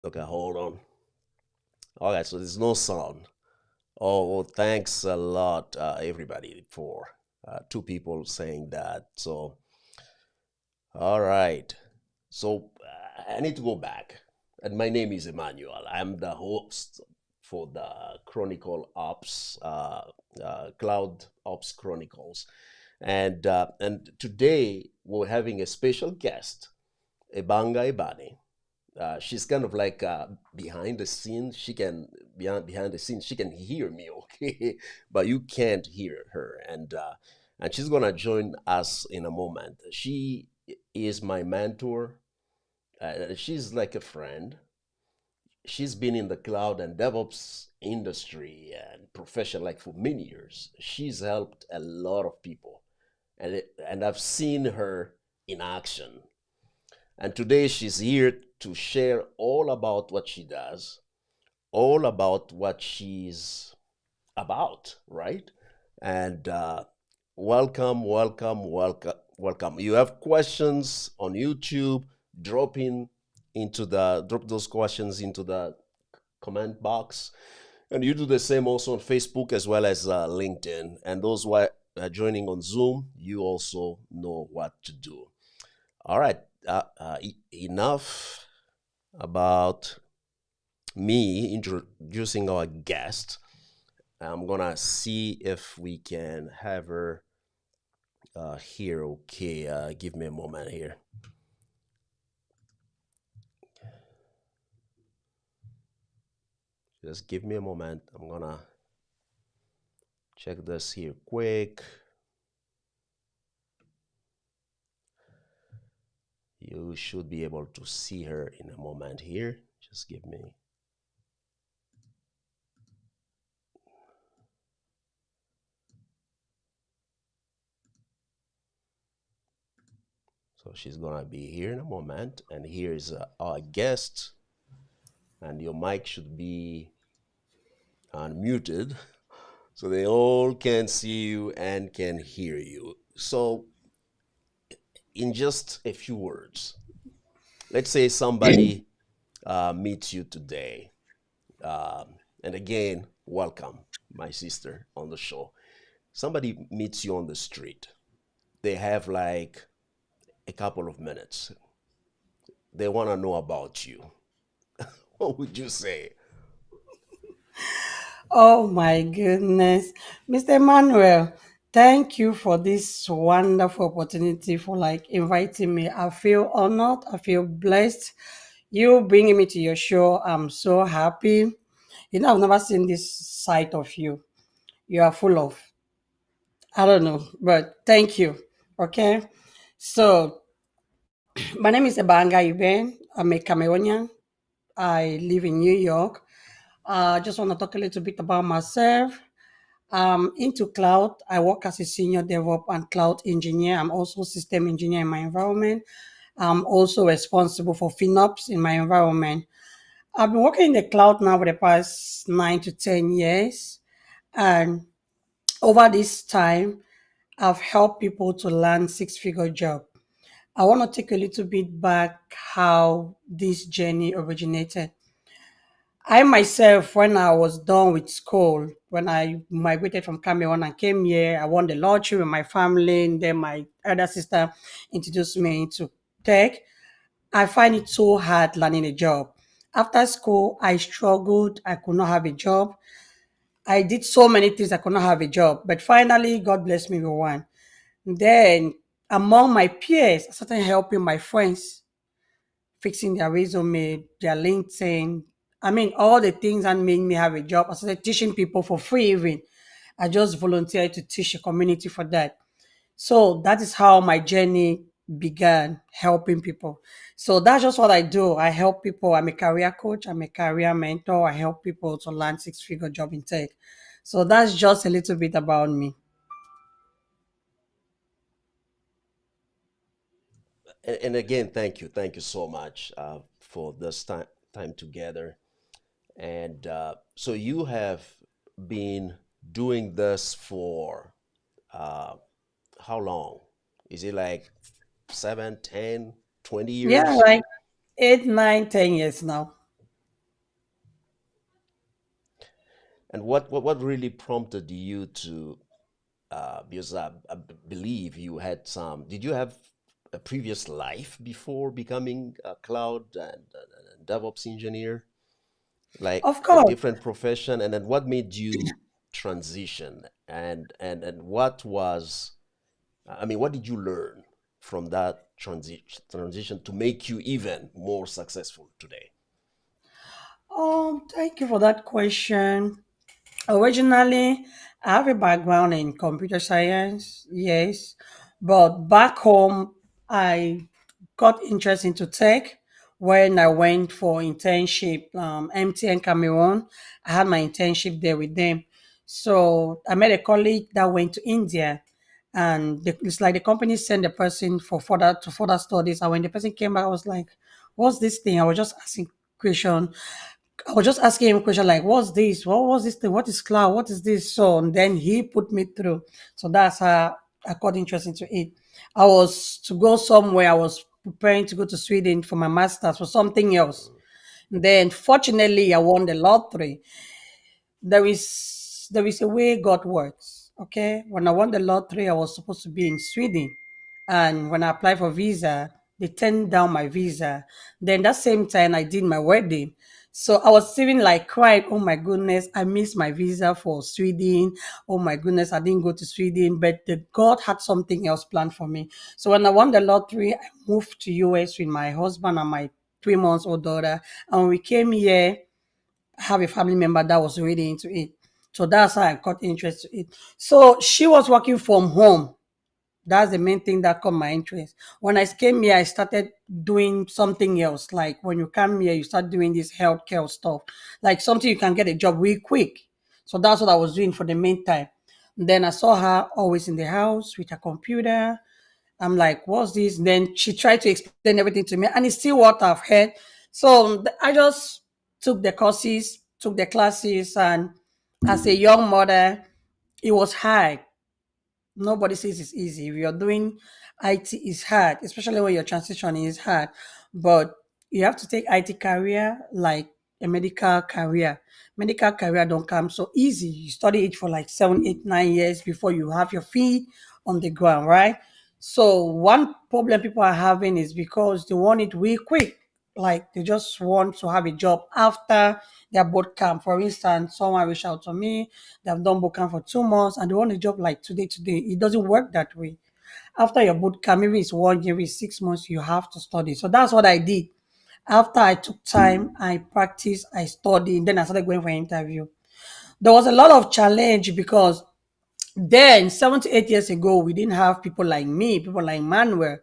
Okay, hold on. All right, so there's no sound. Oh, well, thanks a lot, everybody, for two people saying that. So, all right. So, I need to go back. And my name is Emmanuel. I'm the host for the Chronicle Ops, Cloud Ops Chronicles. And today we're having a special guest, Ebangha Ebane. She's kind of like behind the scenes. She can behind the scenes. She can hear me, okay, but you can't hear her. And she's gonna join us in a moment. She is my mentor. She's like a friend. She's been in the cloud and DevOps industry and profession like for many years. She's helped a lot of people, and I've seen her in action. And today she's here to share all about what she does, all about what she's about, right? And welcome, welcome, welcome, welcome. You have questions on YouTube, drop those questions into the comment box. And you do the same also on Facebook as well as LinkedIn. And those who are joining on Zoom, you also know what to do. All right. Enough about me introducing our guest. I'm gonna see if we can have her here. Okay, give me a moment here. Just give me a moment. I'm gonna check this here quick. You should be able to see her in a moment here. Just give me. So she's gonna be here in a moment, and here's our guest. And your mic should be unmuted so they all can see you and can hear you. So, in just a few words, let's say somebody meets you today, and again, welcome, my sister, on the show. Somebody meets you on the street. They have like a couple of minutes. They want to know about you. What would you say? Oh my goodness. Mr. Emmanuel, thank you for this wonderful opportunity for inviting me. I feel honored. I feel blessed. You bringing me to your show. I'm so happy. I've never seen this side of you. You are full of, I don't know, but thank you. Okay. So my name is Ebangha Ebane. I'm a Cameroonian. I live in New York. I just want to talk a little bit about myself. Into cloud. I work as a senior DevOps and cloud engineer. I'm also system engineer in my environment. I'm also responsible for FinOps in my environment. I've been working in the cloud now for the past 9 to 10 years. And over this time, I've helped people to land six-figure job. I want to take a little bit back how this journey originated. I myself, when I was done with school, when I migrated from Cameroon and came here, I won the lottery with my family, and then my elder sister introduced me into tech. I find it so hard learning a job. After school, I struggled. I could not have a job. I did so many things, I could not have a job. But finally, God blessed me with one. Then, among my peers, I started helping my friends fixing their resume, their LinkedIn. I mean, all the things that made me have a job. I started teaching people for free even. I just volunteered to teach a community for that. So that is how my journey began, helping people. So that's just what I do. I help people. I'm a career coach. I'm a career mentor. I help people to land six-figure job in tech. So that's just a little bit about me. And again, thank you so much for this time together. And so you have been doing this for uh, how long? Is it like 7, 10, 20 Yeah, years? like 8, 9, 10 years now. And what really prompted you to, because I believe you had some, did you have a previous life before becoming a cloud and DevOps engineer? Like Of a course. different profession? And then what made you transition? And what was, I mean, what did you learn from that transition to make you even more successful today? Thank you for that question. Originally, I have a background in computer science, yes, but back home, I got interested into tech when I went for internship, MTN Cameroon. I had my internship there with them. So I met a colleague that went to India, and it's like the company sent the person for further studies. And when the person came back, I was like, "What's this thing?" I was just asking question I was just asking him a question like, "What's this? What was this thing? What is cloud? What is this?" So and then he put me through. So that's how I got interested to it. I was to go somewhere. I was preparing to go to Sweden for my master's for something else. Then fortunately, I won the lottery. There is a way God works. Okay, when I won the lottery, I was supposed to be in Sweden, and when I applied for visa, they turned down my visa. Then that same time, I did my wedding. So I was feeling like crying. Oh my goodness, I missed my visa for Sweden. Oh my goodness, I didn't go to Sweden, but God had something else planned for me. So when I won the lottery, I moved to US with my husband and my 3 months old daughter, and when we came here, I have a family member that was really into it. So that's how I got interested in it. So she was working from home. That's the main thing that caught my interest. When I came here, I started doing something else. Like when you come here, you start doing this healthcare stuff, like something you can get a job really quick. So that's what I was doing for the meantime. Then I saw her always in the house with her computer. I'm like, what's this? Then she tried to explain everything to me, and it's still what I've heard. So I just took the courses, took the classes, and as a young mother, it was hard. Nobody says it's easy. If you're doing IT, it's hard, especially when you're transitioning, it's hard. But you have to take IT career like a medical career. Medical career don't come so easy. You study it for like 7, 8, 9 years before you have your feet on the ground, right? So one problem people are having is because they want it real quick. Like they just want to have a job after their boot camp. For instance, someone reached out to me, they've done boot camp for 2 months and they want a job like today. It doesn't work that way. After your boot camp, maybe it's 1 year, maybe it's 6 months, you have to study. So that's what I did. After I took time, I practiced, I studied, then I started going for an interview. There was a lot of challenge because then 7 to 8 years ago, we didn't have people like me, people like Manuel,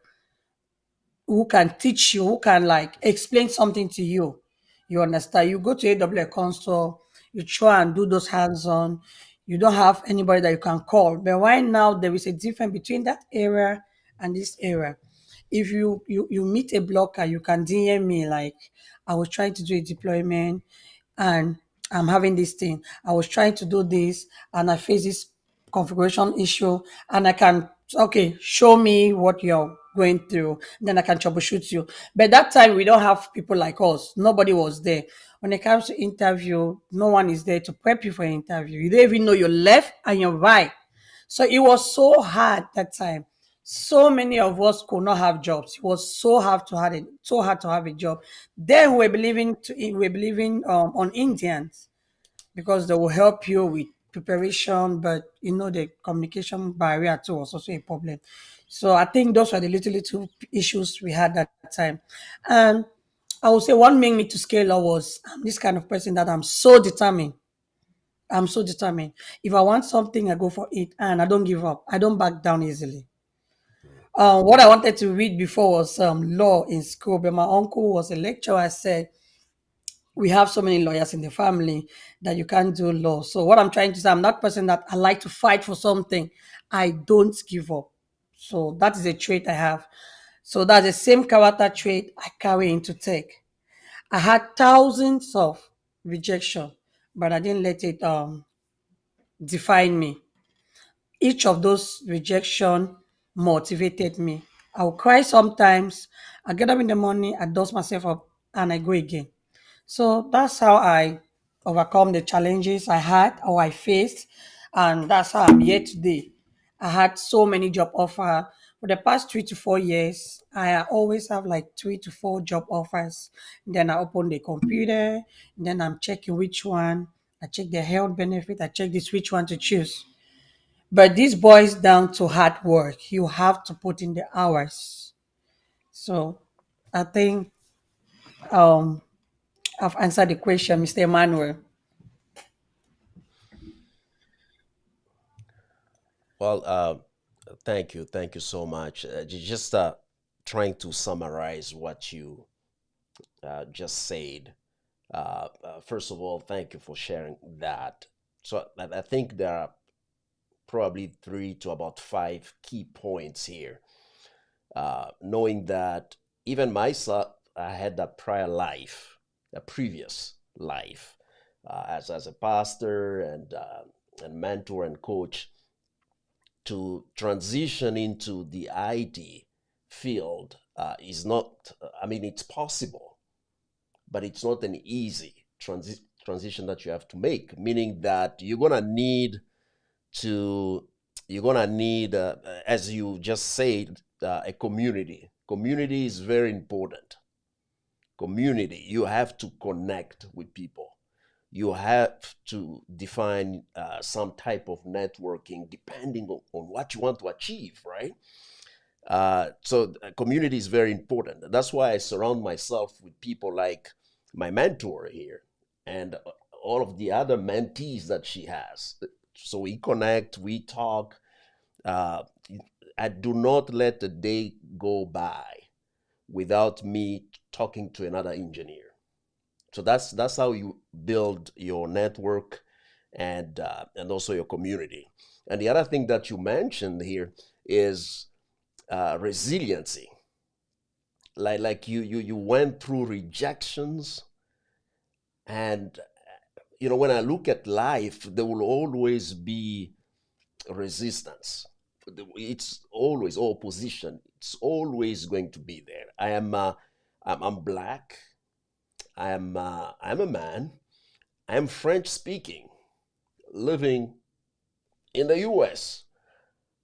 who can teach you, who can like explain something to you. You understand? You go to AWS console, you try and do those hands-on. You don't have anybody that you can call. But right now, there is a difference between that era and this era. If you meet a blocker, you can DM me like, I was trying to do a deployment and I'm having this thing. I was trying to do this and I face this configuration issue and I can, okay, show me what you're going through. Then I can troubleshoot you. But that time we don't have people like us. Nobody was there. When it comes to interview, no one is there to prep you for an interview. You don't even know your left and your right. So it was so hard that time. So many of us could not have jobs. It was so hard to have a job. Then we're believing on Indians because they will help you with preparation, but the communication barrier too was also a problem. So I think those were the little issues we had that time. And I would say what made me to scale up was I'm this kind of person that I'm so determined. I'm so determined. If I want something, I go for it and I don't give up. I don't back down easily. What I wanted to read before was law in school, but my uncle was a lecturer. I said, we have so many lawyers in the family that you can't do law. So what I'm trying to say, I'm that person that I like to fight for something. I don't give up. So that is a trait I have. So that's the same character trait I carry into tech. I had thousands of rejection, but I didn't let it define me. Each of those rejection motivated me. I'll cry sometimes. I get up in the morning, I dust myself up, and I go again. So that's how I overcome the challenges I had or I faced, and that's how I'm here today. I had so many job offers for the past 3 to 4 years. I always have like 3 to 4 job offers. Then I open the computer, then I'm checking which one. I check the health benefit. I check this which one to choose. But this boils down to hard work. You have to put in the hours. So I think um I've answered the question, Mr. Emmanuel. Well, thank you so much. Just trying to summarize what you just said. First of all, thank you for sharing that. So I think there are probably three to about five key points here. Knowing that even myself, I had a prior life, a previous life, as a pastor and mentor and coach, to transition into the IT field is not, I mean, it's possible, but it's not an easy transition that you have to make, meaning that to, you're gonna need, as you just said, a community. Community is very important. Community, you have to connect with people. You have to define some type of networking depending on what you want to achieve, right? So community is very important. That's why I surround myself with people like my mentor here and all of the other mentees that she has. So we connect, we talk. Uh, I do not let a day go by without me talking to another engineer. So that's how you build your network and also your community. And the other thing that you mentioned here is resiliency. Like you went through rejections, and when I look at life, there will always be resistance. It's always opposition. It's always going to be there. I'm black. I'm a man. I'm French speaking, living in the U.S.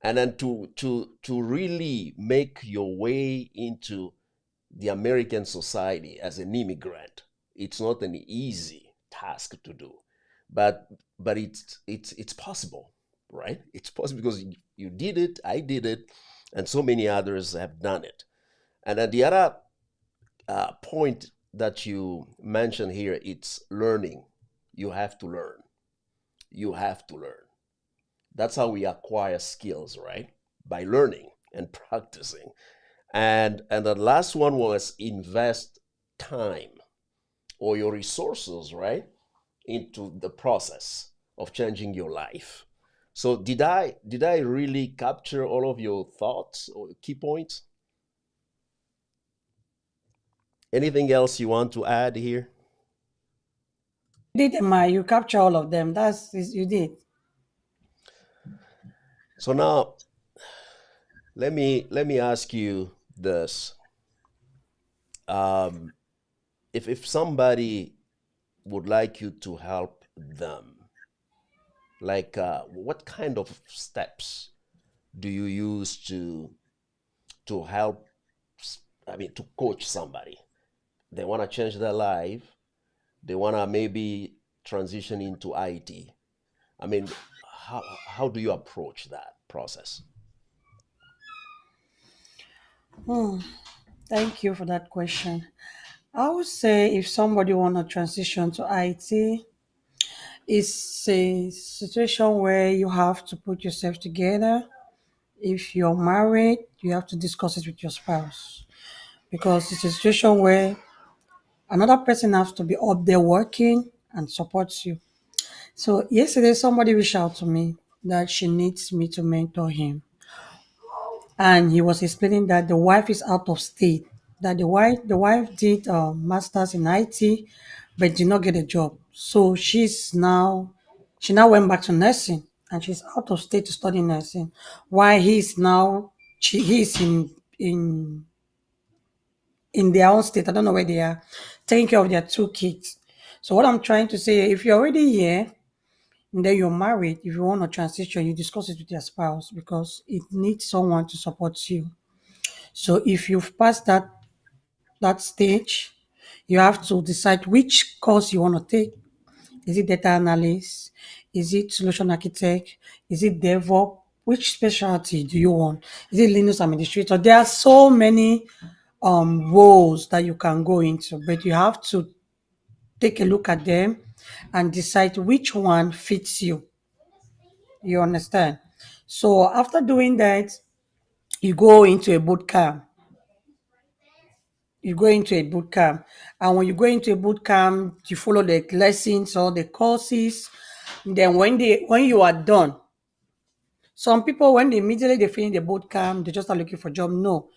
And then to really make your way into the American society as an immigrant, it's not an easy task to do, but it's possible, right? It's possible because you did it, I did it, and so many others have done it. And then the other point that you mentioned here, it's learning. You have to learn. You have to learn. That's how we acquire skills, right? By learning and practicing. And the last one was invest time or your resources, right, into the process of changing your life. So did I really capture all of your thoughts or key points? Anything else you want to add here? You did, Emma. You capture all of them. You did. So now let me ask you this. Um, if somebody would like you to help them, like what kind of steps do you use to help, I mean, to coach somebody? They want to change their life. They want to maybe transition into IT. I mean, how do you approach that process? Hmm, thank you for that question. I would say if somebody want to transition to IT, it's a situation where you have to put yourself together. If you're married, you have to discuss it with your spouse because it's a situation where another person has to be up there working and supports you. So yesterday, somebody reached out to me that she needs me to mentor him, and he was explaining that the wife is out of state. That the wife did masters in IT, but did not get a job. So she now went back to nursing, and she's out of state to study nursing. While he's in their own state. I don't know where they are, taking care of their 2 kids. So what I'm trying to say, if you're already here and then you're married, if you want to transition, you discuss it with your spouse because it needs someone to support you. So if you've passed that stage, you have to decide which course you want to take. Is it data analyst? Is it solution architect? Is it DevOps? Which specialty do you want? Is it Linux administrator? There are so many roles that you can go into, but you have to take a look at them and decide which one fits you. You understand? So after doing that, you go into a boot camp. You go into a boot camp, and when you go into a boot camp, you follow the lessons or the courses. Then when you are done, some people when they immediately they finish the boot camp, they just start looking for job. No,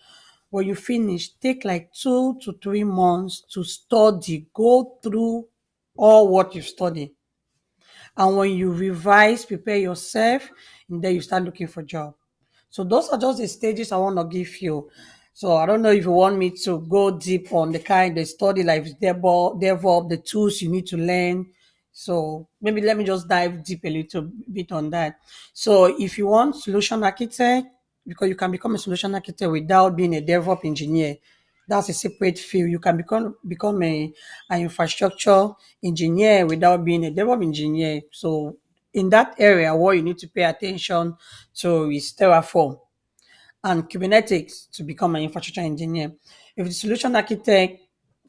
when you finish, take like 2 to 3 months to study, go through all what you've studied. And when you revise, prepare yourself, and then you start looking for job. So those are just the stages I want to give you. So I don't know if you want me to go deep on the kind of study like DevOps, the tools you need to learn. So maybe let me just dive deep a little bit on that. So if you want solution architect, because you can become a solution architect without being a DevOps engineer, that's a separate field. You can become an infrastructure engineer without being a DevOps engineer. So in that area, what you need to pay attention to is Terraform and Kubernetes to become an infrastructure engineer. If the solution architect,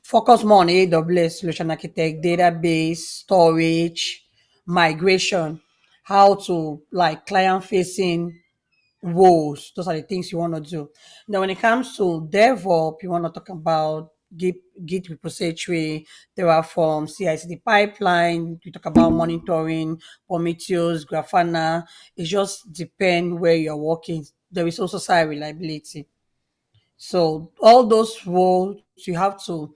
focus more on AWS solution architect, database, storage, migration, how to like client facing roles. Those are the things you want to do. Now, when it comes to DevOps, you want to talk about Git repository, Terraform, CI/CD pipeline. You talk about monitoring, Prometheus, Grafana. It just depends where you're working. There is also site reliability. So all those roles, you have to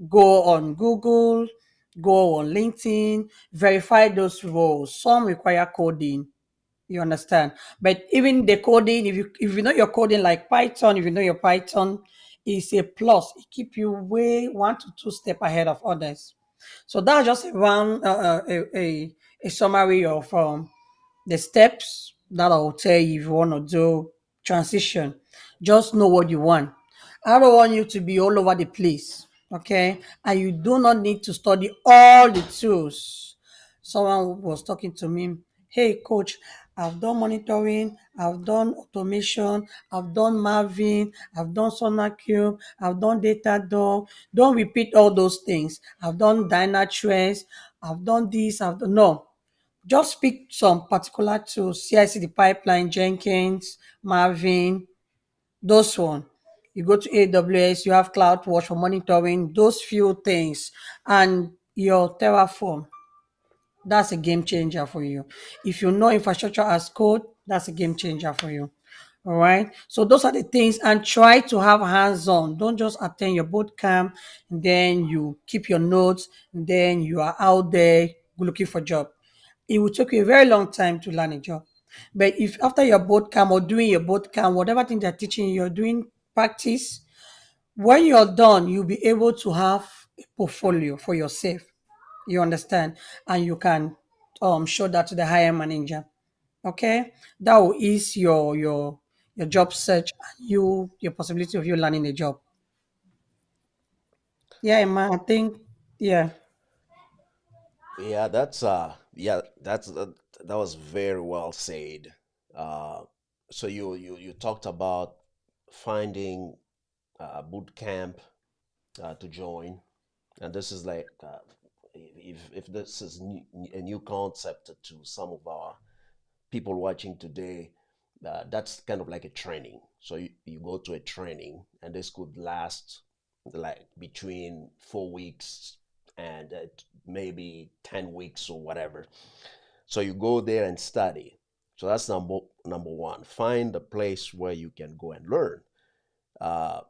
go on Google, go on LinkedIn, verify those roles. Some require coding, you understand? But even the coding, if you know your coding like Python, if you know your Python, is a plus. It keep you way 1 to 2 step ahead of others. So that's just a summary of the steps that I'll tell you if you want to do transition. Just know what you want. I don't want you to be all over the place, okay? And you do not need to study all the tools. Someone was talking to me, hey, coach, I've done monitoring, I've done automation, I've done Marvin, I've done SonarCube, I've done Datadog. Don't repeat all those things. I've done Dynatrace, I've done this, I've done. No, just pick some particular tools, CI/CD pipeline, Jenkins, Marvin, those one. You go to AWS, you have CloudWatch for monitoring, those few things, and your Terraform. That's a game changer for you. If you know infrastructure as code, that's a game changer for you. All right. So those are the things, and try to have hands-on. Don't just attend your boot camp and then you keep your notes and then you are out there looking for job. It will take you a very long time to learn a job. But if after your boot camp or doing your boot camp, whatever thing they're teaching you, you're doing practice, when you're done, you'll be able to have a portfolio for yourself. You understand? And you can show that to the higher manager. Okay? That will ease your job search and your possibility of you landing a job. Yeah, Emma, I think yeah. Yeah, that was very well said. Uh, so you talked about finding a boot camp to join, and this is like if this is a new concept to some of our people watching today, that's kind of like a training. So you go to a training, and this could last like between 4 weeks and maybe 10 weeks or whatever. So you go there and study. So that's number one. Find a place where you can go and learn. Uh,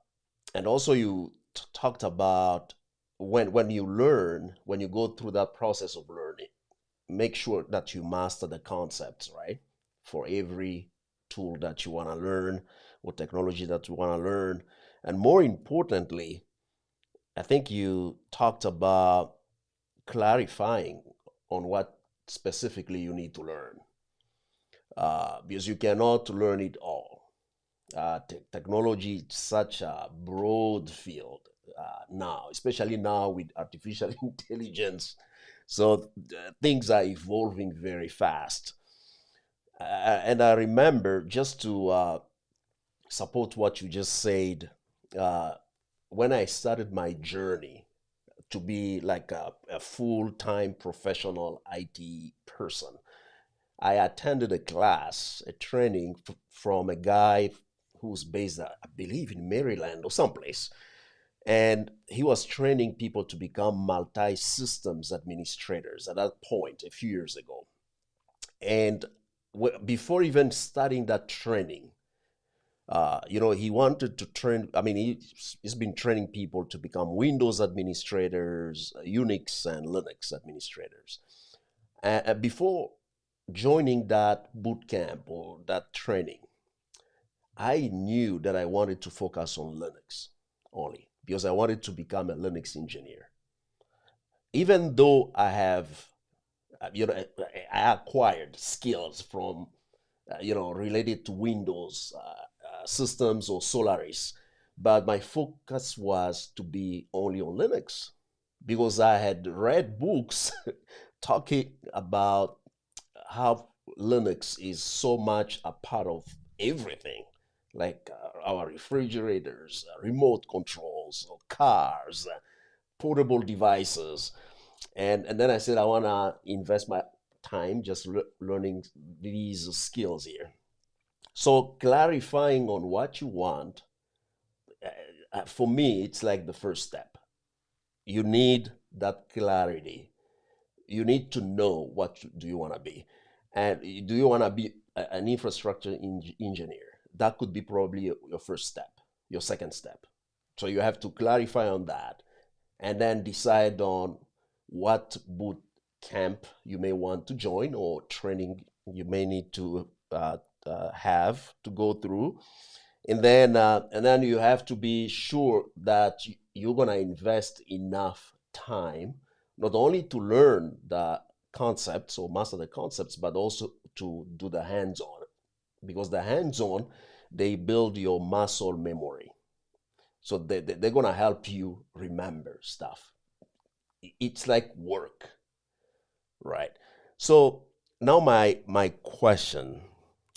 and also you talked about when you learn, when you go through that process of learning, make sure that you master the concepts, right? For every tool that you want to learn or technology that you want to learn. And more importantly, I think you talked about clarifying on what specifically you need to learn, because you cannot learn it all. Technology is such a broad field now, especially now with artificial intelligence. So things are evolving very fast. And I remember, just to support what you just said, uh, when I started my journey to be like a full time professional IT person, I attended a class, a training from a guy who's based, I believe, in Maryland or someplace. And he was training people to become multi systems administrators at that point a few years ago. And before even starting that training, he wanted to train. I mean, he's been training people to become Windows administrators, Unix and Linux administrators. And before joining that boot camp or that training, I knew that I wanted to focus on Linux only because I wanted to become a Linux engineer. Even though I have, I acquired skills from, related to Windows systems or Solaris, but my focus was to be only on Linux because I had read books talking about how Linux is so much a part of everything, like our refrigerators, remote controls, cars, portable devices. And then I said, I want to invest my time just learning these skills here. So clarifying on what you want, for me, it's like the first step. You need that clarity. You need to know what do you want to be, and do you want to be an infrastructure engineer? That could be probably your first step, your second step. So you have to clarify on that, and then decide on what boot camp you may want to join or training you may need to have to go through, and then you have to be sure that you're gonna invest enough time not only to learn the concepts or master the concepts, but also to do the hands-on, because the hands-on, they build your muscle memory. So they're gonna help you remember stuff. It's like work, right? So now my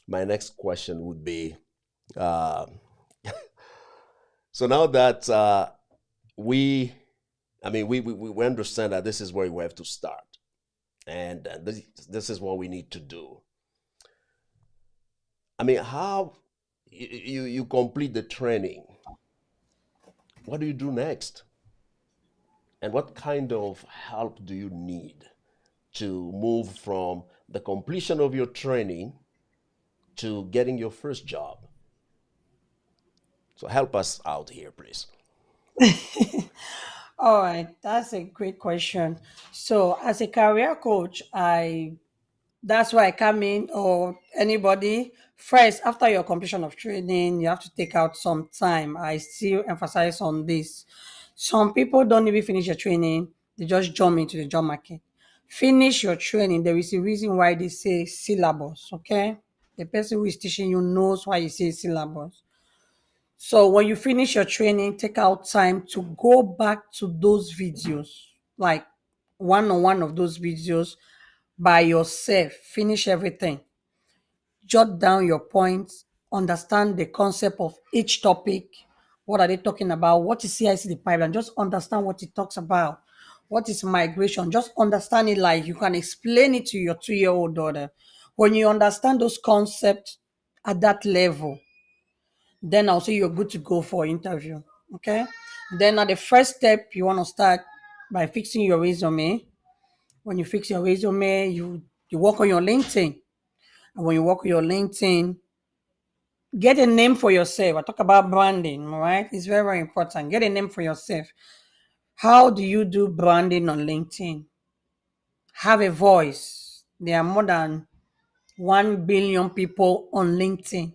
next question would be, uh, so now that we, I mean, we understand that this is where we have to start, and this is what we need to do. I mean, how you complete the training? What do you do next? And what kind of help do you need to move from the completion of your training to getting your first job? So help us out here, please. All right, that's a great question. So, as a career coach, I that's why I come in, or anybody first after your completion of training, you have to take out some time. I still emphasize on this. Some people don't even finish your training; they just jump into the job market. Finish your training. There is a reason why they say syllabus. Okay, the person who is teaching you knows why you say syllabus. So when you finish your training, take out time to go back to those videos, like one on one of those videos by yourself. Finish everything. Jot down your points. Understand the concept of each topic. What are they talking about? What is CICD pipeline? Just understand what it talks about. What is migration? Just understand it like you can explain it to your 2-year-old daughter. When you understand those concepts at that level, then I'll say you're good to go for interview. Okay. Then at the first step, you want to start by fixing your resume. When you fix your resume, you work on your LinkedIn. And when you work on your LinkedIn, get a name for yourself. I talk about branding, all right? It's very, very important. Get a name for yourself. How do you do branding on LinkedIn? Have a voice. There are more than 1 billion people on LinkedIn.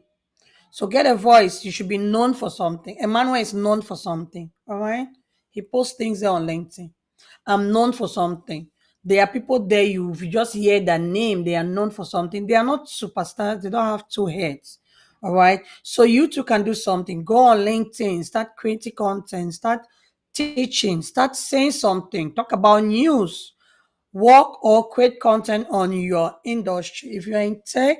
So get a voice. You should be known for something. Emmanuel is known for something. All right. He posts things there on LinkedIn. I'm known for something. There are people there, you if you just hear their name, they are known for something. They are not superstars, they don't have two heads. All right. So you too can do something. Go on LinkedIn, start creating content, start teaching, start saying something, talk about news, work or create content on your industry. If you're in tech,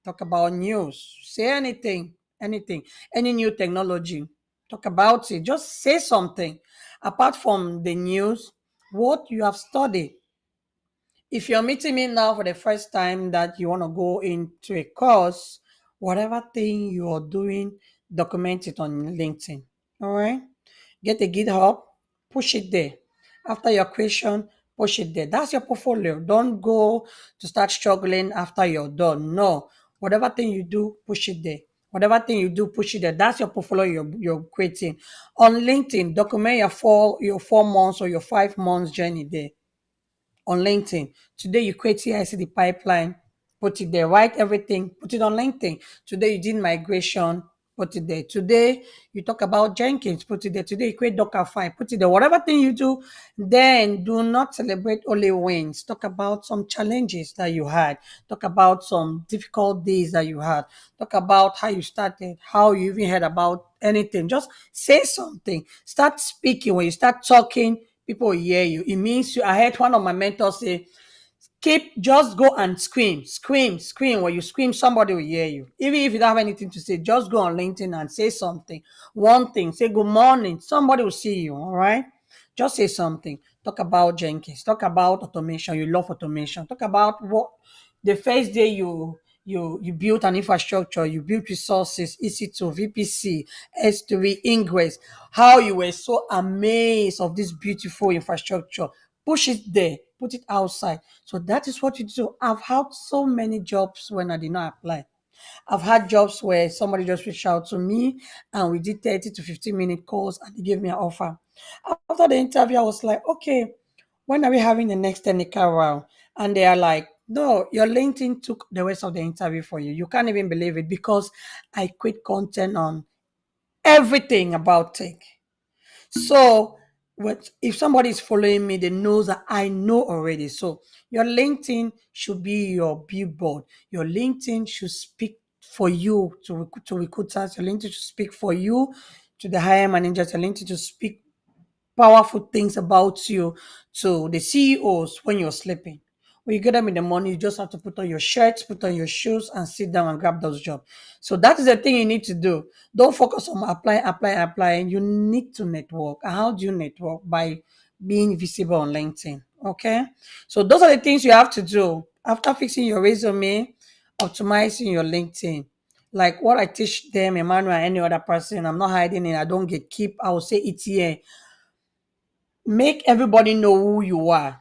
talk about news. Say anything, anything, any new technology. Talk about it. Just say something. Apart from the news, what you have studied. If you're meeting me now for the first time that you want to go into a course, whatever thing you're doing, document it on LinkedIn. All right. Get a GitHub, push it there. After your question, push it there. That's your portfolio. Don't go to start struggling after you're done. No. Whatever thing you do, push it there. Whatever thing you do, push it there. That's your portfolio you're creating. On LinkedIn, document your 4 months or your 5 months journey there on LinkedIn. Today you create CI/CD pipeline, put it there. Write everything, put it on LinkedIn. Today you did migration, put it there. Today you talk about Jenkins, put it there. Today you create Dockerfile, put it there. Whatever thing you do, then do not celebrate only wins. Talk about some challenges that you had. Talk about some difficult days that you had. Talk about how you started, how you even heard about anything. Just say something. Start speaking. When you start talking, people will hear you. It means you. I heard one of my mentors say, just go and scream, scream, scream. When you scream, somebody will hear you. Even if you don't have anything to say, just go on LinkedIn and say something. One thing, say good morning. Somebody will see you. All right. Just say something. Talk about Jenkins. Talk about automation. You love automation. Talk about what the first day you built an infrastructure, you built resources, EC2, VPC, S3, Ingress, how you were so amazed of this beautiful infrastructure. Push it there, put it outside. So that is what you do. I've had so many jobs when I did not apply. I've had jobs where somebody just reached out to me and we did 30 to 15-minute calls and they gave me an offer. After the interview, I was like, okay, when are we having the next technical round? And they are like, no, your LinkedIn took the rest of the interview for you. You can't even believe it because I quit content on everything about tech. So if somebody is following me, they know that I know already. So your LinkedIn should be your billboard. Your LinkedIn should speak for you to recruiters. Your LinkedIn should speak for you to the hire managers. Your LinkedIn should speak powerful things about you to the CEOs when you're sleeping. When you get them in the morning, you just have to put on your shirts, put on your shoes, and sit down and grab those jobs. So that is the thing you need to do. Don't focus on applying. You need to network. And how do you network? By being visible on LinkedIn. Okay. So those are the things you have to do after fixing your resume, optimizing your LinkedIn. Like what I teach them, Emmanuel, and any other person, I'm not hiding it. I don't get keep. I will say it here. Make everybody know who you are.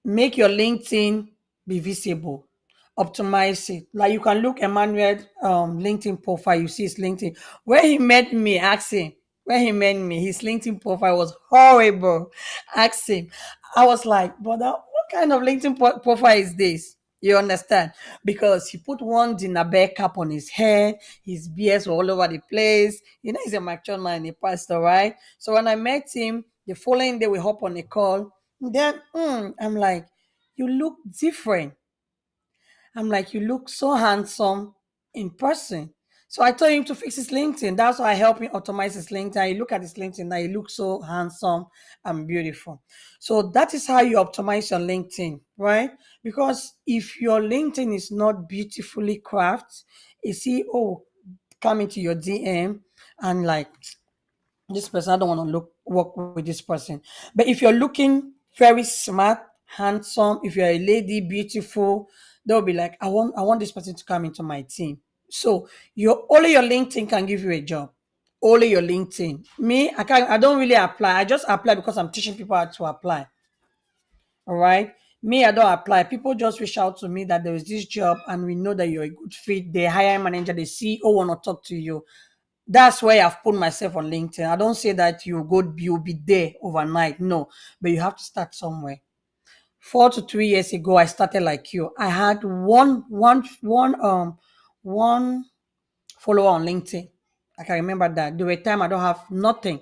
Make your LinkedIn be visible. Optimize it. Like you can look Emmanuel LinkedIn profile. You see his LinkedIn. Where he met me, ask him. Where he met me, his LinkedIn profile was horrible. Ask him. I was like, brother, what kind of LinkedIn profile is this? You understand? Because he put one dinner bear cap on his head, his beards were all over the place. You know, he's a mature man, a pastor, right? So when I met him, the following day we hop on a call. Then I'm like, you look different. I'm like, you look so handsome in person. So I told him to fix his LinkedIn. That's why I help him optimize his LinkedIn. You look at his LinkedIn now, he looks so handsome and beautiful. So that is how you optimize your LinkedIn, right? Because if your LinkedIn is not beautifully crafted, you see, oh, come into your DM and like this person, I don't want to work with this person. But if you're looking very smart, handsome, if you're a lady, beautiful, they'll be like, I want this person to come into my team. So only your LinkedIn can give you a job. Only your LinkedIn. Me, I don't really apply. I just apply because I'm teaching people how to apply. All right. Me, I don't apply. People just reach out to me that there is this job and we know that you're a good fit. The hiring manager, the CEO want to talk to you. That's why I've put myself on LinkedIn. I don't say that you'll be there overnight. No, but you have to start somewhere. 4 to 3 years ago, I started like you. I had one follower on LinkedIn. I can remember that. There were time I don't have nothing,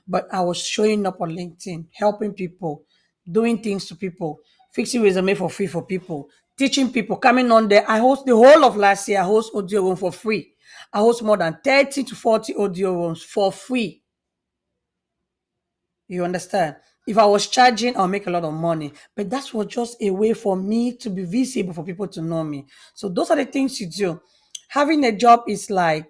but I was showing up on LinkedIn, helping people, doing things to people, fixing resume for free for people, teaching people, coming on there. I host the whole of last year, I host audio room for free. I host more than 30 to 40 audio rooms for free. You understand? If I was charging, I'll make a lot of money. But that was just a way for me to be visible, for people to know me. So those are the things you do. Having a job is like,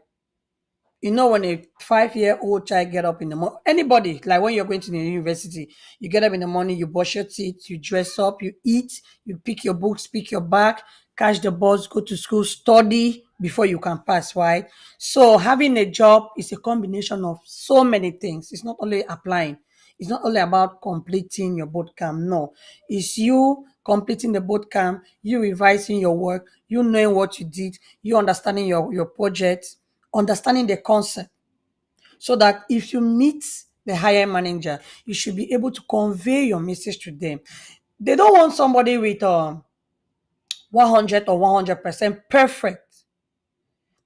when a 5-year-old child get up in the morning, anybody, like when you're going to the university, you get up in the morning, you brush your teeth, you dress up, you eat, you pick your books, pick your bag, catch the bus, go to school, study before you can pass, right? So having a job is a combination of so many things. It's not only applying. It's not only about completing your boot camp. No, it's you completing the boot camp, you revising your work, you knowing what you did, you understanding your project, understanding the concept, so that if you meet the higher manager, you should be able to convey your message to them. They don't want somebody with 100 or 100% perfect.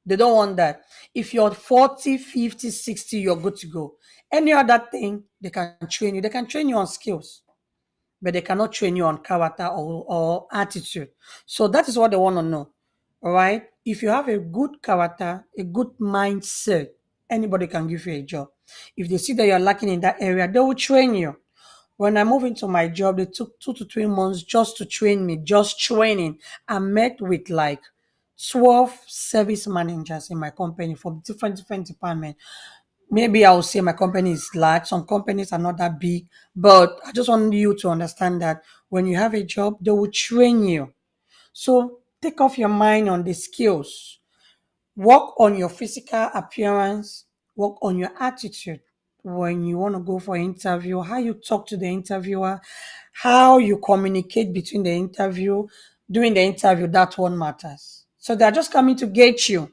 They don't want that. If you're 40, 50, 60, you're good to go. Any other thing, they can train you. They can train you on skills, but they cannot train you on character or attitude. So that is what they want to know. All right. If you have a good character, a good mindset, anybody can give you a job. If they see that you're lacking in that area, they will train you. When I moved into my job, they took 2 to 3 months just to train me, just training. I met with like 12 service managers in my company from different departments. Maybe I will say my company is large. Some companies are not that big, but I just want you to understand that when you have a job, they will train you. So take off your mind on the skills. Work on your physical appearance, work on your attitude when you want to go for interview, how you talk to the interviewer, how you communicate between the interview, during the interview, that one matters. So they're just coming to get you.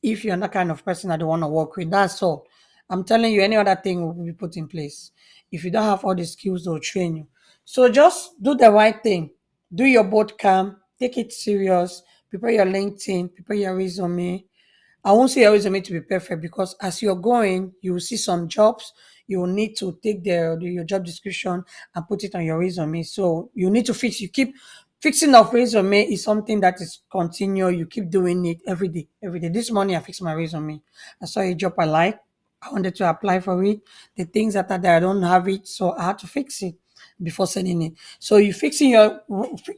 If you're that kind of person that they want to work with, that's all. I'm telling you, any other thing will be put in place. If you don't have all the skills, they'll train you. So just do the right thing. Do your boot camp, take it serious, prepare your LinkedIn, prepare your resume. I won't say your resume to be perfect, because as you're going, you will see some jobs. You will need to take your job description and put it on your resume. So you need to fix. You keep fixing of resume is something that is continual. You keep doing it every day. Every day. This morning I fixed my resume. I saw a job I like. I wanted to apply for it. The things that are there, I don't have it, so I had to fix it before sending it. So you fixing your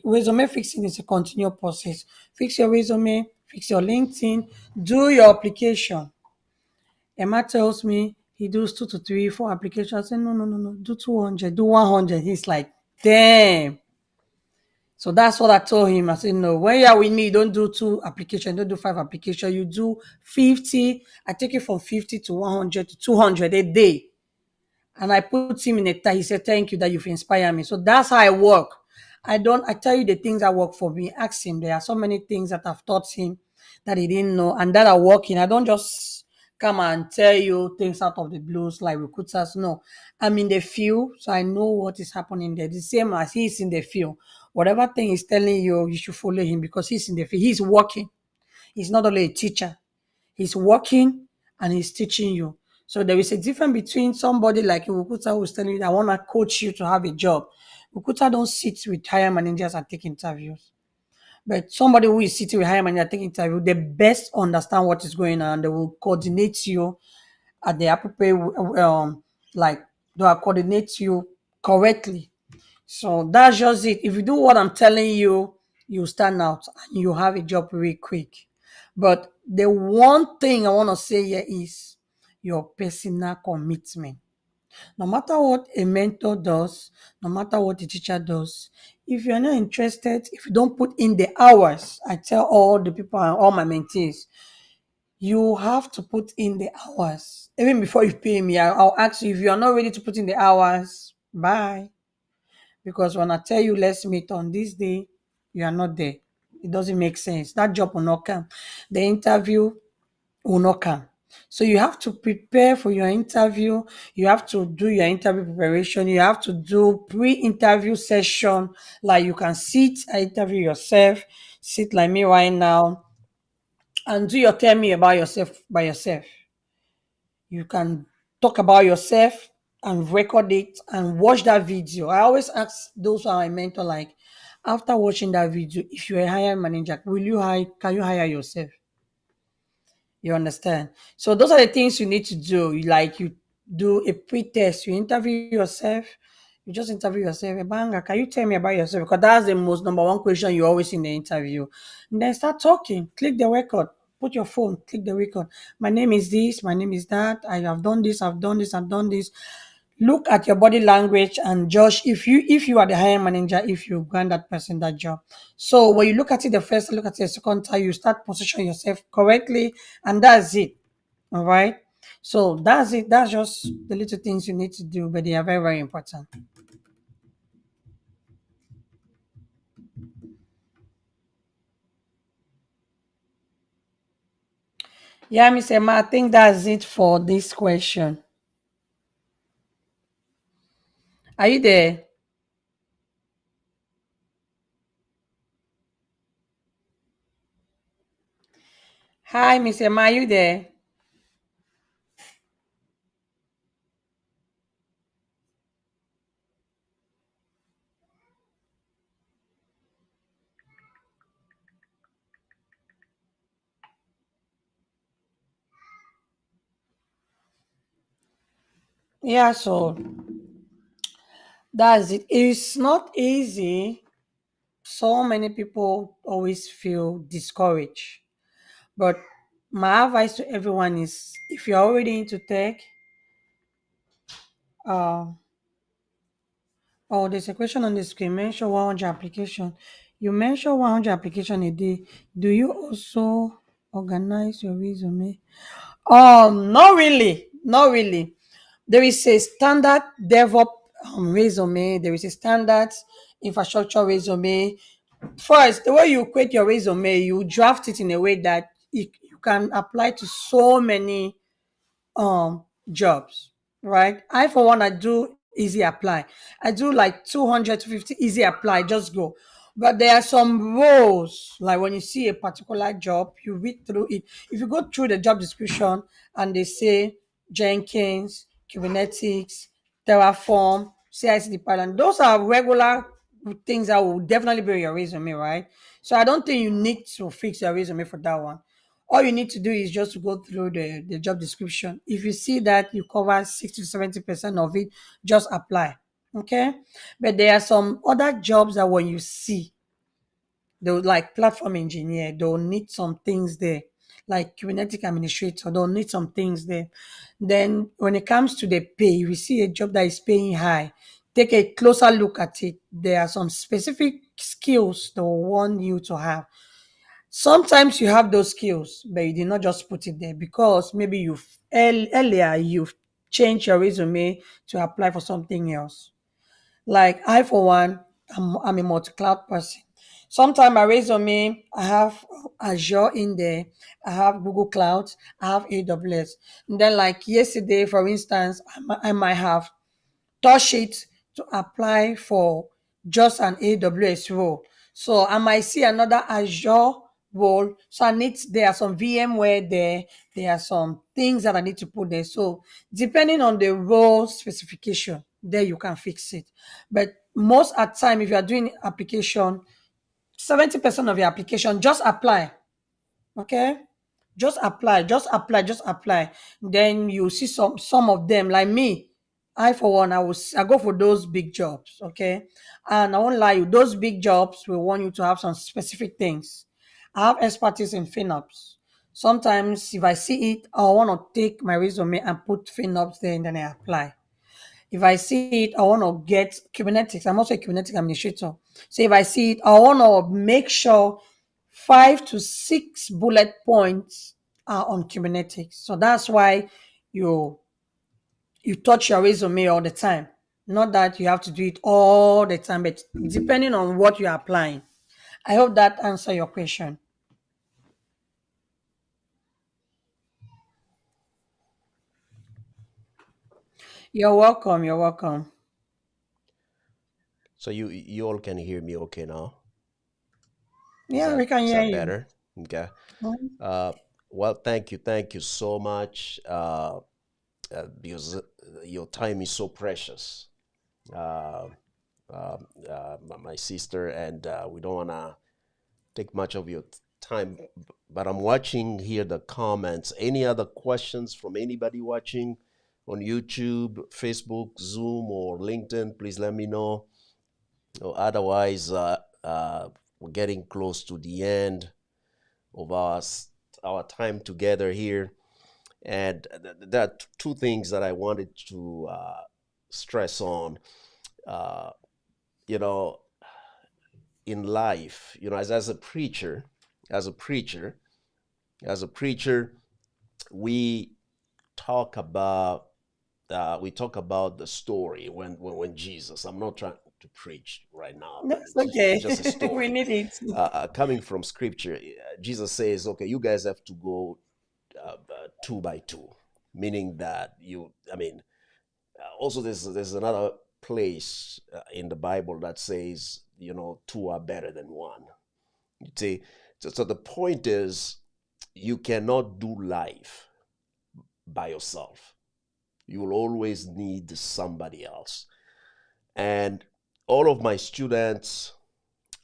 resume, fixing is a continual process. Fix your resume, fix your LinkedIn, do your application. Emma tells me he does 2 to 3, 4 applications. I say, no, no, no, no, do 200, do 100. He's like, damn. So that's what I told him. I said, no, when you're with me, don't do 2 applications, don't do 5 applications. You do 50. I take it from 50 to 100 to 200 a day. And I put him in a tie. He said, thank you that you've inspired me. So that's how I work. I tell you the things that work for me. Ask him. There are so many things that I've taught him that he didn't know and that are working. I don't just come and tell you things out of the blues like recruiters. No, I'm in the field, so I know what is happening there. The same as he's in the field. Whatever thing he's telling you, you should follow him because he's in the field. He's working. He's not only a teacher. He's working and he's teaching you. So there is a difference between somebody like a recruiter who's telling you, I want to coach you to have a job. Recruiter don't sit with higher managers and take interviews. But somebody who is sitting with higher manager and taking interview, they best understand what is going on. They will coordinate you at the appropriate, like they will coordinate you correctly. So that's just it. If you do what I'm telling you, you stand out and you have a job really quick. But the one thing I want to say here is your personal commitment. No matter what a mentor does, no matter what a teacher does, if you're not interested, if you don't put in the hours, I tell all the people and all my mentees, you have to put in the hours. Even before you pay me, I'll ask you if you are not ready to put in the hours, bye. Because when I tell you let's meet on this day, you are not there. It doesn't make sense. That job will not come. The interview will not come. So you have to prepare for your interview. You have to do your interview preparation. You have to do pre-interview session. Like you can sit and interview yourself, sit like me right now, and do your tell me about yourself by yourself. You can talk about yourself, and record it and watch that video. I always ask those who are my mentor, like, after watching that video, if you're a hiring manager, will you hire, can you hire yourself? You understand? So those are the things you need to do. You do a pre-test, you interview yourself, you just interview yourself. Ebanga, can you tell me about yourself? Because that's the most number one question you always in the interview. And then start talking, click the record, put your phone, click the record. My name is this, my name is that, I have done this, I've done this, I've done this. Look at your body language and judge if you are the hiring manager, if you grant that person that job. So when you look at it the first, look at it the second time, you start position yourself correctly, and that's it. All right. So that's it. That's just the little things you need to do, but they are very, very important. Yeah, Miss Emma, I think that's it for this question. Are you there? Hi, Miss Emma, are you there? Yeah, so that's it. It's not easy. So many people always feel discouraged. But my advice to everyone is, if you're already into tech, uh, oh, there's a question on the screen. Mention 100 application. You mention 100 application a day. Do you also organize your resume? Not really. Not really. There is a standard DevOps resume. There is a standard infrastructure resume. First, the way you create your resume, you draft it in a way that you can apply to so many jobs, right? I for one, I do easy apply. I do like 200 to 50 easy apply, just go. But there are some roles, like when you see a particular job, you read through it. If you go through the job description and they say Jenkins, Kubernetes, Terraform, CI/CD pipeline, those are regular things that will definitely be on your resume, right? So I don't think you need to fix your resume for that one. All you need to do is just to go through the job description. If you see that you cover 60 to 70% of it, just apply. Okay. But there are some other jobs that when you see, they'll like platform engineer, they'll need some things there. Like Kubernetes administrator, they'll need some things there. Then when it comes to the pay, if you see a job that is paying high, take a closer look at it. There are some specific skills they will want you to have. Sometimes you have those skills, but you did not just put it there because maybe earlier you've changed your resume to apply for something else. Like I, for one, I'm a multi-cloud person. Sometimes my resume, I have Azure in there, I have Google Cloud, I have AWS. And then, like yesterday, for instance, I might have touch it to apply for just an AWS role. So I might see another Azure role. So there are some VMware there. There are some things that I need to put there. So depending on the role specification, there you can fix it. But most at time, if you are doing application, 70% of your application, just apply. Okay, just apply, just apply, just apply. Then you see some of them, like me. I for one, I go for those big jobs. Okay, and I won't lie you, those big jobs will want you to have some specific things. I have expertise in FinOps. Sometimes if I see it, I want to take my resume and put FinOps there, and then I apply. If I see it, I want to get Kubernetes. I'm also a Kubernetes administrator. So if I see it, I want to make sure 5 to 6 bullet points are on Kubernetes. So that's why you you touch your resume all the time. Not that you have to do it all the time, but depending on what you're applying. I hope that answer your question. You're welcome. You're welcome. So you all can hear me okay now? Is Yeah, we that can is hear that you. better? Okay. Mhm. Uh, well, thank you so much. because your time is so precious. Uh, my sister, and we don't want to take much of your time, but I'm watching here the comments. Any other questions from anybody watching on YouTube, Facebook, Zoom, or LinkedIn? Please let me know. Or otherwise, we're getting close to the end of our time together here. And there are two things that I wanted to stress on. Uh, you know, in life, as a preacher, as a preacher, as a preacher, we talk about the story when Jesus. I'm not trying to preach right now, but That's it's okay. just a We story. need it. Coming from Scripture, Jesus says, "Okay, you guys have to go two by two," meaning that you. I mean, also there's another place in the Bible that says, two are better than one. You see, so the point is, you cannot do life by yourself. You will always need somebody else. And all of my students,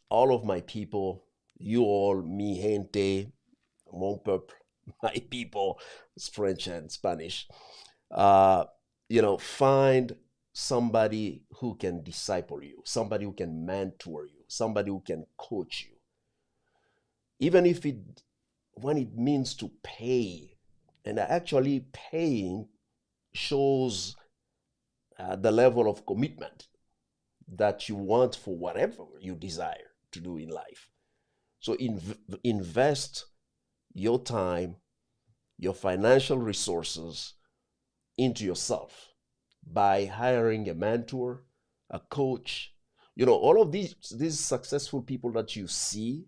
all of my people, you all, mi gente, mon peuple, my people, it's French and Spanish, uh, find somebody who can disciple you, somebody who can mentor you, somebody who can coach you. Even if when it means to pay, and actually paying shows the level of commitment that you want for whatever you desire to do in life. So invest your time, your financial resources into yourself by hiring a mentor, a coach. All of these successful people that you see,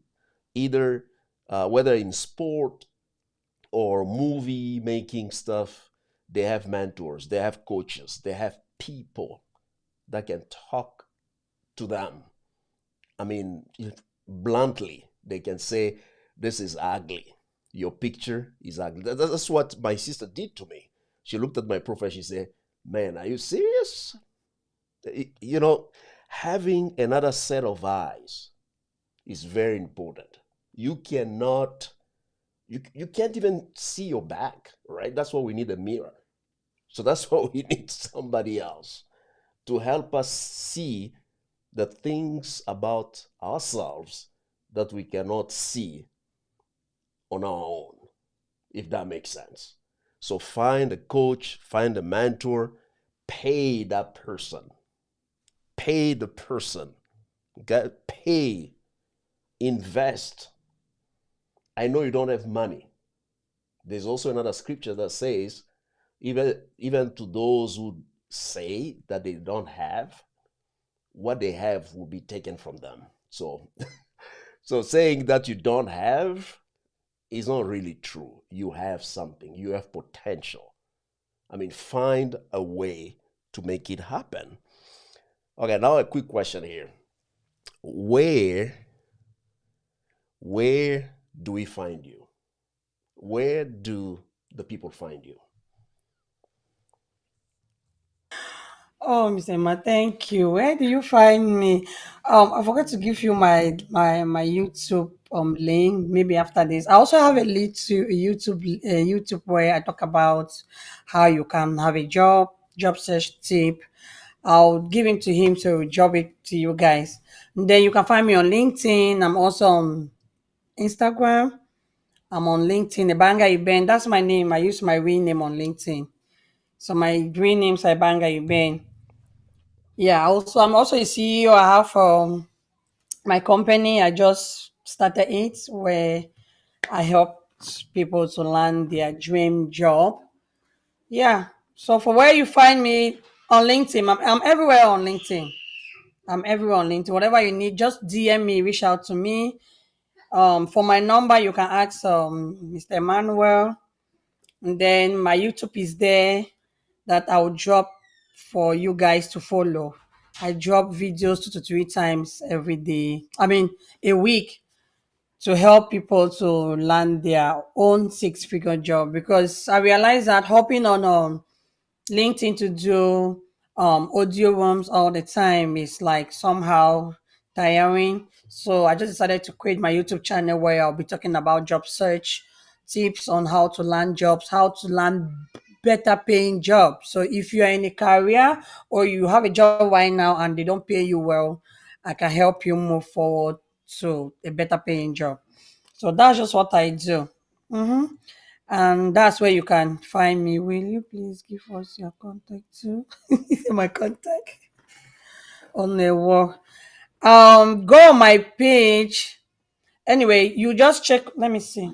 either whether in sport or movie making stuff, they have mentors, they have coaches, they have people that can talk to them. I mean, bluntly, they can say, "This is ugly. Your picture is ugly." That's what my sister did to me. She looked at my profile. She said, "Man, are you serious?" You know, having another set of eyes is very important. You cannot, you can't even see your back, right? That's why we need a mirror. So that's why we need somebody else to help us see the things about ourselves that we cannot see on our own, if that makes sense. So find a coach, find a mentor, pay that person, pay the person, get pay, invest. I know you don't have money. There's also another scripture that says, even to those who say that they don't have, what they have will be taken from them. So so saying that you don't have is not really true. You have something, you have potential. I mean, find a way to make it happen. Okay, now a quick question here. Where where do we find you? Where do the people find you? Oh, Miss Emma, thank you. Where do you find me? I forgot to give you my YouTube link. Maybe after this, I also have a little YouTube where I talk about how you can have a job search tip. I'll give him to him to job it to you guys. And then you can find me on LinkedIn. I'm also on Instagram. I'm on LinkedIn. Ebangha Ebane. That's my name. I use my real name on LinkedIn. So my real name's Ebangha Ebane. Yeah, also I'm also a CEO. I have my company. I just started it where I help people to land their dream job. Yeah. So for where you find me on LinkedIn, I'm everywhere on LinkedIn. I'm everywhere on LinkedIn. Whatever you need, just DM me, reach out to me. For my number, you can ask Mr. Emmanuel. And then my YouTube is there that I'll drop for you guys to follow. I drop videos 2 to 3 times every day. I mean, a week to help people to land their own six-figure job because I realize that hopping on LinkedIn to do audio rooms all the time is like somehow tiring. So I just decided to create my YouTube channel where I'll be talking about job search, tips on how to land jobs, how to land better paying jobs. So if you are in a career or you have a job right now and they don't pay you well, I can help you move forward to a better paying job. So that's just what I do. Mm-hmm. And that's where you can find me. Will you please give us your contact too? My contact on the wall. Go on my page. Anyway, you just check. Let me see.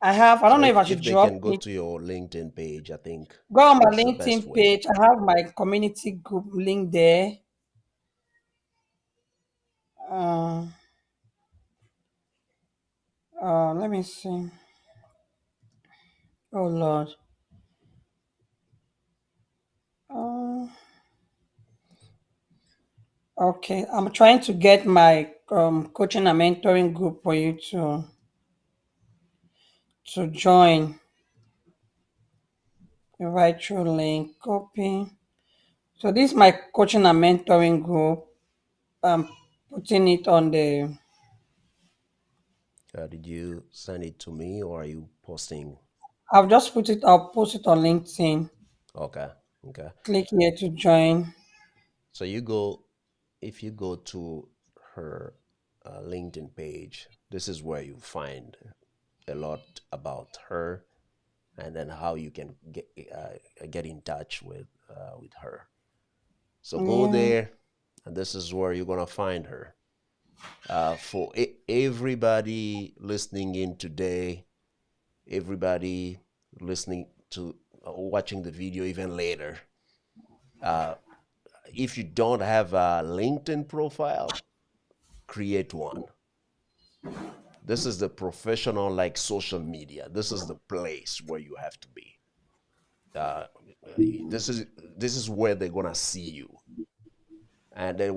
I So don't know if I should if they drop can go it. to your LinkedIn page, I think Go on my that's the best LinkedIn way. page. I have my community group link there. Uh, let me see. Oh Lord. Uh, okay, I'm trying to get my coaching and mentoring group for you to join. Invite your link, copy. So this is my coaching and mentoring group. I'm putting it on the. Did you send it to me or are you posting? I've just put it. I'll post it on LinkedIn. Okay, okay. Click here to join. So you go, if you go to her LinkedIn page, this is where you find a lot about her and then how you can get in touch with her. So go Yeah. there, and this is where you're gonna find her. For everybody listening in today, everybody listening to watching the video even later, uh, if you don't have a LinkedIn profile, create one. This is the professional like social media. This is the place where you have to be. Uh, this is this is where they're gonna see you, and I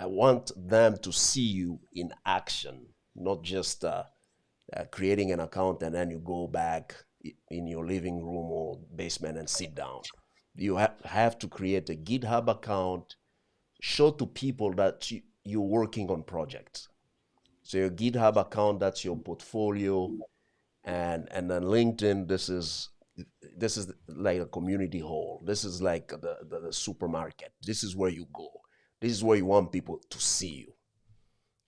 want them to see you in action, not just creating an account and then you go back in your living room or basement and sit down. You have to create a GitHub account, show to people that you're working on projects. So your GitHub account, that's your portfolio, and then LinkedIn, this is like a community hall. This is like the supermarket. This is where you go. This is where you want people to see you.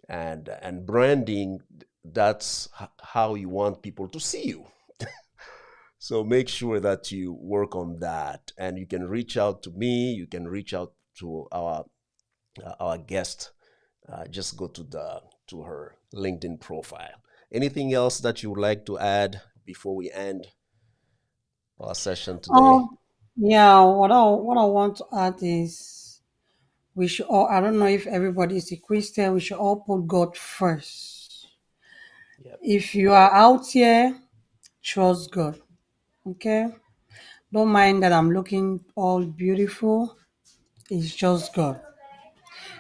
And branding, that's how you want people to see you. So make sure that you work on that, and you can reach out to me. You can reach out to our guest. Just go to her LinkedIn profile. Anything else that you would like to add before we end our session today? Yeah. What I want to add is we should all. I don't know if everybody is a Christian. We should all put God first. Yep. If you are out here, trust God. Okay. Don't mind that I'm looking all beautiful. It's just God.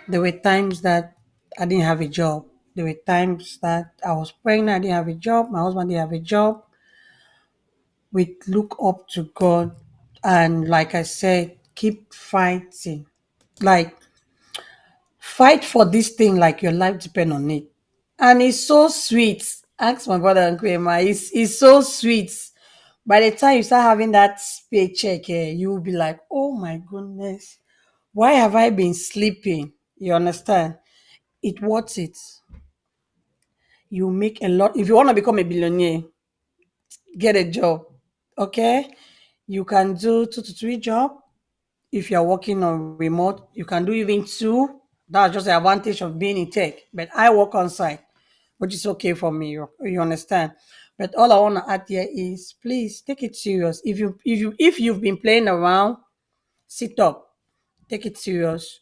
There were times that I didn't have a job. There were times that I was pregnant, I didn't have a job. My husband didn't have a job. We look up to God. And like I said, keep fighting. Like, fight for this thing like your life depends on it. And it's so sweet. Ask my brother and grandma. It's so sweet. By the time you start having that paycheck, you will be like, oh my goodness, why have I been sleeping? You understand? It worth it. You make a lot. If you want to become a billionaire, get a job. Okay? You can do 2 to 3 jobs. If you're working on remote, you can do even two. That's just the advantage of being in tech. But I work on site, which is okay for me. You understand? But all I want to add here is please take it serious. If you've been playing around, sit up, take it serious.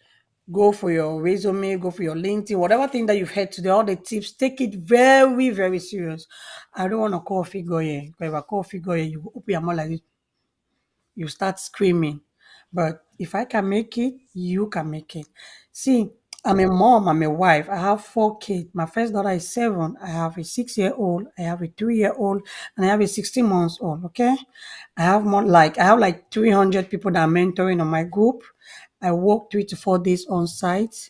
Go for your resume, go for your LinkedIn, whatever thing that you've heard today, all the tips, take it very, very serious. I don't want to call figure here. Because if I call figure here, you open your mouth like this, you start screaming. But if I can make it, you can make it. See, I'm a mom, I'm a wife. I have 4 kids. My first daughter is 7. I have a 6-year-old, I have a 3-year-old, and I have a 16 months old. Okay. I have like 300 people that I'm mentoring on my group. I work 3 to 4 days on site.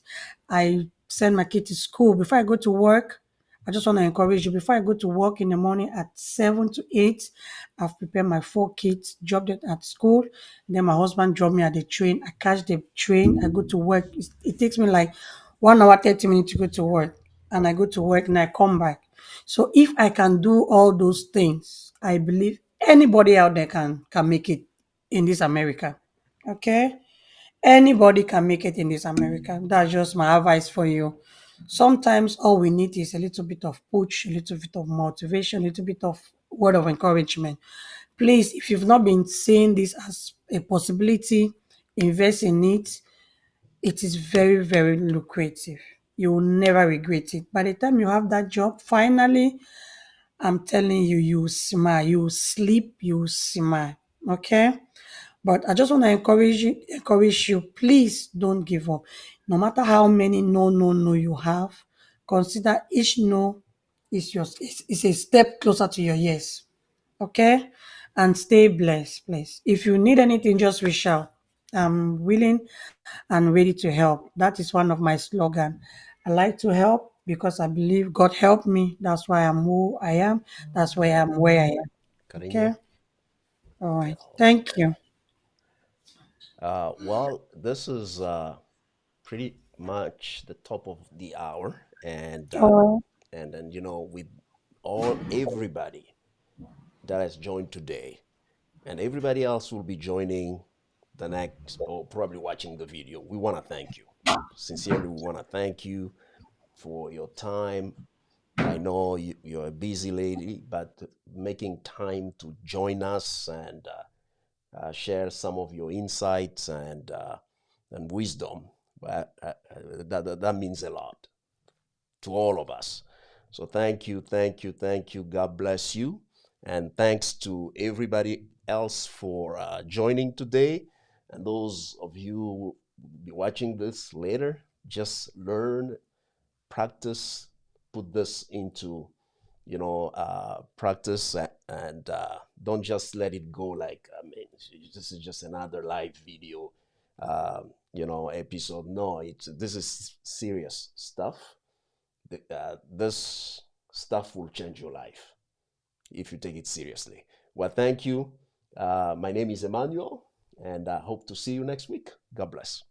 I send my kid to school. Before I go to work, I just want to encourage you. Before I go to work in the morning at 7 to 8, I've prepared my 4 kids, dropped them at school. Then my husband dropped me at the train. I catch the train. I go to work. It takes me like 1 hour, 30 minutes to go to work. And I go to work and I come back. So if I can do all those things, I believe anybody out there can make it in this America. Okay? Anybody can make it in this America. That's just my advice for you. Sometimes all we need is a little bit of push, a little bit of motivation, a little bit of word of encouragement. Please, if you've not been seeing this as a possibility, invest in it. It is very, very lucrative. You will never regret it. By the time you have that job, finally, I'm telling you, you will smile, you will sleep, you will smile. Okay? But I just want to encourage you, please don't give up. No matter how many no you have, consider each no is a step closer to your yes. Okay? And stay blessed, please. If you need anything, just reach out. I'm willing and ready to help. That is one of my slogan. I like to help because I believe God helped me. That's why I'm who I am. That's why I'm where I am. Okay? Cariño. All right. Oh, Thank okay. you. Well, this is pretty much the top of the hour, Oh, and then with all everybody that has joined today, and everybody else will be joining the next or probably watching the video. We want to thank you sincerely. We want to thank you for your time. I know you're a busy lady, but making time to join us and share some of your insights and wisdom. That means a lot to all of us. So thank you, thank you, thank you. God bless you. And thanks to everybody else for joining today. And those of you who will be watching this later, just learn, practice, put this into practice and don't just let it go like, I mean, this is just another live video episode. No, this is serious stuff. This stuff will change your life if you take it seriously. Well, thank you. My name is Emmanuel, and I hope to see you next week. God bless.